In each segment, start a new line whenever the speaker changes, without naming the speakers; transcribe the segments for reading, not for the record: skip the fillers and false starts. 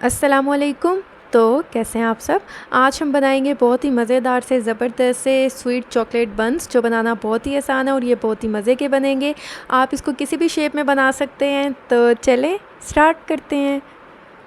अस्सलामुअलैकुम। तो कैसे हैं आप सब। आज हम बनाएंगे बहुत ही मज़ेदार से ज़बरदस्त से स्वीट चॉकलेट बन्स, जो बनाना बहुत ही आसान है और ये बहुत ही मज़े के बनेंगे। आप इसको किसी भी शेप में बना सकते हैं। तो चलें स्टार्ट करते हैं।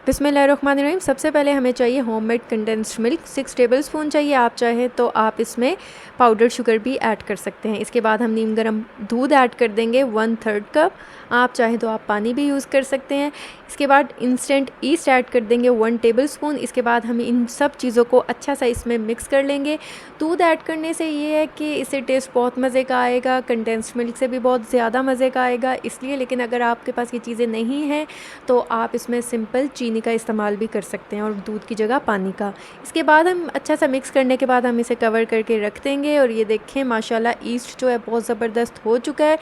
बिस्मिल्लाहिर्रहमानिर्रहीम। सबसे पहले हमें चाहिए होममेड कंडेंस्ड मिल्क 6 टेबलस्पून चाहिए। आप चाहें तो आप इसमें पाउडर शुगर भी ऐड कर सकते हैं। इसके बाद हम नीम गर्म दूध ऐड कर देंगे 1/3 कप। आप चाहें तो आप पानी भी यूज़ कर सकते हैं। इसके बाद इंस्टेंट ईस्ट ऐड कर देंगे 1 टेबलस्पून। इसके बाद हम इन सब चीज़ों को अच्छा सा इसमें मिक्स कर लेंगे। दूध ऐड करने से ये है कि इससे टेस्ट बहुत मज़े का आएगा, कंडेंस्ड मिल्क से भी बहुत ज़्यादा मज़े का आएगा इसलिए। लेकिन अगर आपके पास ये चीज़ें नहीं हैं तो आप इसमें सिंपल चीनी का इस्तेमाल भी कर सकते हैं और दूध की जगह पानी का। इसके बाद हम अच्छा सा मिक्स करने के बाद हम इसे कवर करके रख देंगे। और ये देखें माशाल्लाह ईस्ट जो है बहुत ज़बरदस्त हो चुका है।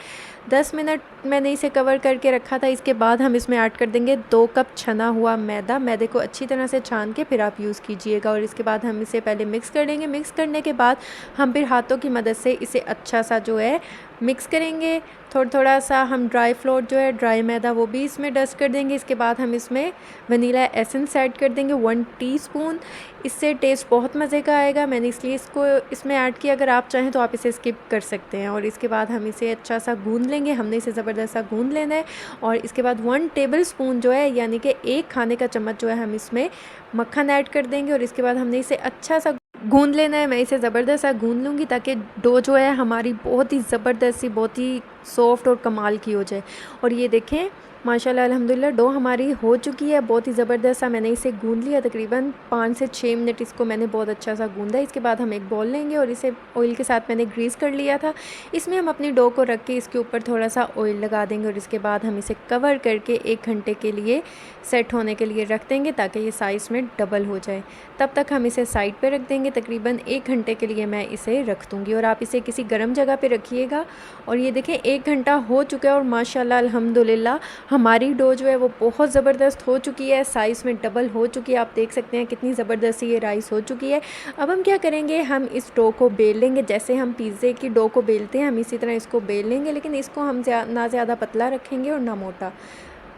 10 मिनट मैंने इसे कवर करके रखा था। इसके बाद हम इसमें ऐड कर देंगे 2 कप छना हुआ मैदा। मैदे को अच्छी तरह से छान के फिर आप यूज़ कीजिएगा। और इसके बाद हम इसे पहले मिक्स कर लेंगे। मिक्स करने के बाद हम फिर हाथों की मदद से इसे अच्छा सा जो है मिक्स करेंगे। थोड़ा सा हम ड्राई फ्लोर जो है, ड्राई मैदा, वो भी इसमें डस्ट कर देंगे। इसके बाद हम इसमें वनीला एसेंस ऐड कर देंगे 1 टीस्पून। इससे टेस्ट बहुत मज़े का आएगा, मैंने इसलिए इसको इसमें ऐड किया। अगर आप चाहें तो आप इसे स्किप कर सकते हैं। और इसके बाद हम इसे अच्छा सा गूंद लेंगे। हमने इसे ज़बरदस्त सा गूंद लेना है। और इसके बाद 1 टेबलस्पून जो है, यानी कि 1 खाने का चम्मच जो है, हम इसमें मक्खन ऐड कर देंगे। और इसके बाद हमने इसे अच्छा सा गूंद लेना है। मैं इसे ज़बरदस्त सा गूंद लूँगी ताकि डो जो है हमारी बहुत ही ज़बरदस्त सी, बहुत ही सॉफ्ट और कमाल की हो जाए। और ये देखें माशाल्लाह अल्हम्दुलिल्लाह डो हमारी हो चुकी है बहुत ही ज़बरदस्त सा। मैंने इसे गूंद लिया, तकरीबन 5 से 6 मिनट इसको मैंने बहुत अच्छा सा गूंदा। इसके बाद हम एक बॉल लेंगे और इसे ऑयल के साथ मैंने ग्रीस कर लिया था। इसमें हम अपनी डो को रख के इसके ऊपर थोड़ा सा ऑयल लगा देंगे। और इसके बाद हम इसे कवर करके 1 घंटे के लिए सेट होने के लिए रख देंगे ताकि ये साइज़ में डबल हो जाए। तब तक हम इसे साइड पे रख देंगे। तकरीबन 1 घंटे के लिए मैं इसे रख दूँगी। और आप इसे किसी गर्म जगह पे रखिएगा। और ये देखें 1 घंटा हो चुका है और माशाल्लाह अल्हम्दुलिल्लाह हमारी डो जो है वो बहुत ज़बरदस्त हो चुकी है, साइज़ में डबल हो चुकी है। आप देख सकते हैं कितनी ज़बरदस्त ये राइस हो चुकी है। अब हम क्या करेंगे, हम इस डो को बेल लेंगे। जैसे हम पिज़्ज़े की डो को बेलते हैं, हम इसी तरह इसको बेल लेंगे। लेकिन इसको हम ना ज़्यादा पतला रखेंगे और ना मोटा,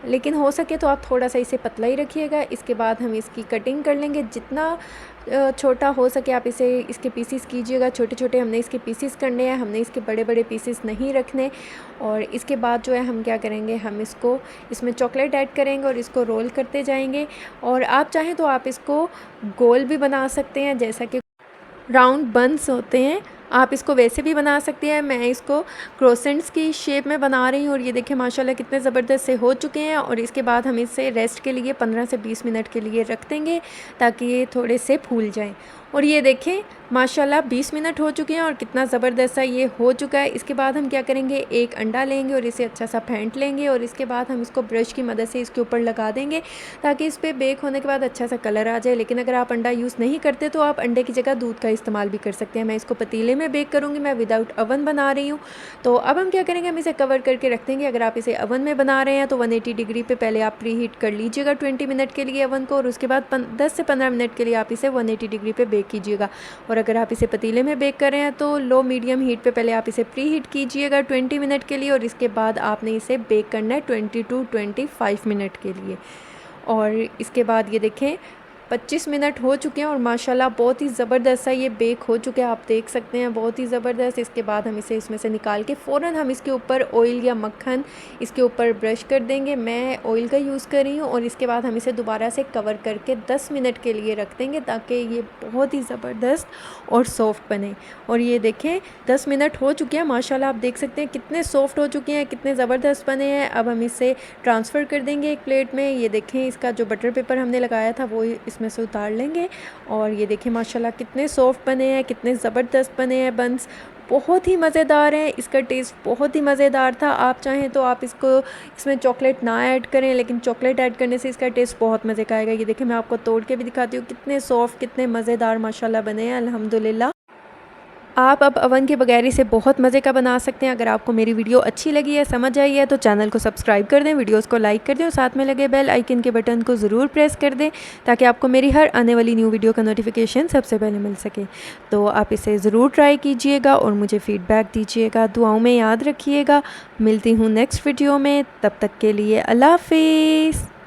लेकिन हो सके तो आप थोड़ा सा इसे पतला ही रखिएगा। इसके बाद हम इसकी कटिंग कर लेंगे। जितना छोटा हो सके आप इसे, इसके पीसीस कीजिएगा छोटे छोटे। हमने इसके पीसीस करने हैं, हमने इसके बड़े बड़े पीसीस नहीं रखने। और इसके बाद जो है हम क्या करेंगे, हम इसको इसमें चॉकलेट ऐड करेंगे और इसको रोल करते जाएंगे। और आप चाहें तो आप इसको गोल भी बना सकते हैं, जैसा कि राउंड बन्स होते हैं, आप इसको वैसे भी बना सकते हैं। मैं इसको क्रोसेंट्स की शेप में बना रही हूँ। और ये देखिए माशाल्लाह कितने ज़बरदस्त से हो चुके हैं। और इसके बाद हम इसे रेस्ट के लिए 15 से 20 मिनट के लिए रख देंगे ताकि ये थोड़े से फूल जाएं। और ये देखें माशाल्लाह 20 मिनट हो चुके हैं और कितना ज़बरदस्त सा ये हो चुका है। इसके बाद हम क्या करेंगे, एक अंडा लेंगे और इसे अच्छा सा फेंट लेंगे। और इसके बाद हम इसको ब्रश की मदद से इसके ऊपर लगा देंगे ताकि इस पर बेक होने के बाद अच्छा सा कलर आ जाए। लेकिन अगर आप अंडा यूज़ नहीं करते तो आप अंडे की जगह दूध का इस्तेमाल भी कर सकते हैं। मैं इसको पतीले में बेक करूँगी, मैं विदाउट अवन बना रही हूँ। तो अब हम क्या करेंगे, हम इसे कवर करके रख देंगे। अगर आप इसे अवन में बना रहे हैं तो 180 डिग्री पे पहले आप प्री हीट कर लीजिएगा 20 मिनट के लिए अवन को। और उसके बाद 10 से 15 मिनट के लिए आप इसे 180 डिग्री पे बेक कीजिएगा। और अगर आप इसे पतीले में बेक कर रहे हैं तो लो मीडियम हीट पे पहले आप इसे प्री हीट कीजिएगा 20 मिनट के लिए। और इसके बाद आपने इसे बेक करना है 20 to 25 मिनट के लिए। और इसके बाद ये देखें 25 मिनट हो चुके हैं और माशाल्लाह बहुत ही ज़बरदस्त सा ये बेक हो चुके हैं, आप देख सकते हैं बहुत ही ज़बरदस्त। इसके बाद हम इसे इसमें से निकाल के फ़ौरन हम इसके ऊपर ऑयल या मक्खन इसके ऊपर ब्रश कर देंगे। मैं ऑयल का यूज़ कर रही हूँ। और इसके बाद हम इसे दोबारा से कवर करके 10 मिनट के लिए रख देंगे ताकि ये बहुत ही ज़बरदस्त और सॉफ्ट बने। और ये देखें 10 मिनट हो चुके हैं, माशाल्लाह आप देख सकते हैं कितने सॉफ्ट हो चुके हैं, कितने ज़बरदस्त बने हैं। अब हम इसे ट्रांसफ़र कर देंगे एक प्लेट में। ये देखें इसका जो बटर पेपर हमने लगाया था वो इसमें से उतार लेंगे। और ये देखें माशाल्लाह कितने सॉफ्ट बने हैं, कितने ज़बरदस्त बने हैं बन्स, बहुत ही मज़ेदार हैं। इसका टेस्ट बहुत ही मज़ेदार था। आप चाहें तो आप इसमें चॉकलेट ना ऐड करें, लेकिन चॉकलेट ऐड करने से इसका टेस्ट बहुत मज़े का आएगा। ये देखें मैं आपको तोड़ के भी दिखाती हूँ, कितने सॉफ्ट कितने मज़ेदार माशाल्लाह बने हैं अल्हम्दुलिल्लाह। आप अब अवन के बगैर इसे बहुत मज़े का बना सकते हैं। अगर आपको मेरी वीडियो अच्छी लगी है, समझ आई है, तो चैनल को सब्सक्राइब कर दें, वीडियोस को लाइक कर दें और साथ में लगे बेल आइकन के बटन को ज़रूर प्रेस कर दें ताकि आपको मेरी हर आने वाली न्यू वीडियो का नोटिफिकेशन सबसे पहले मिल सके। तो आप इसे ज़रूर ट्राई कीजिएगा और मुझे फ़ीडबैक दीजिएगा, दुआओं में याद रखिएगा। मिलती हूँ नेक्स्ट वीडियो में, तब तक के लिए अल्लाह हाफ़िज़।